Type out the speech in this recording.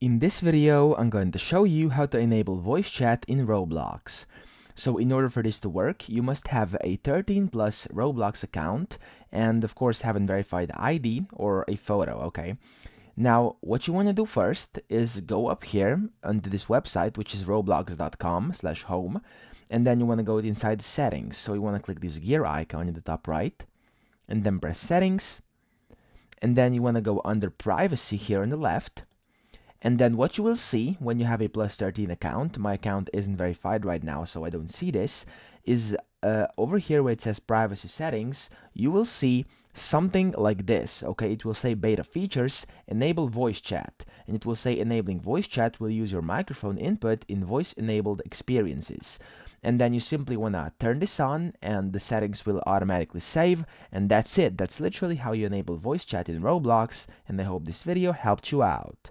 In this video, I'm going to show you how to enable voice chat in Roblox. So in order for this to work, you must have a 13 plus Roblox account and of course have a verified ID or a photo, okay? Now, what you want to do first is go up here onto this website, which is roblox.com/home, and then you want to go inside settings. So you want to click this gear icon in the top right, and then press settings, and then you want to go under privacy here on the left. And then what you will see when you have a plus 13 account, my account isn't verified right now, so I don't see this, is over here where it says privacy settings, you will see something like this, okay? It will say beta features, enable voice chat, and it will say enabling voice chat will use your microphone input in voice-enabled experiences. And then you simply want to turn this on and the settings will automatically save, and that's it. That's literally how you enable voice chat in Roblox, and I hope this video helped you out.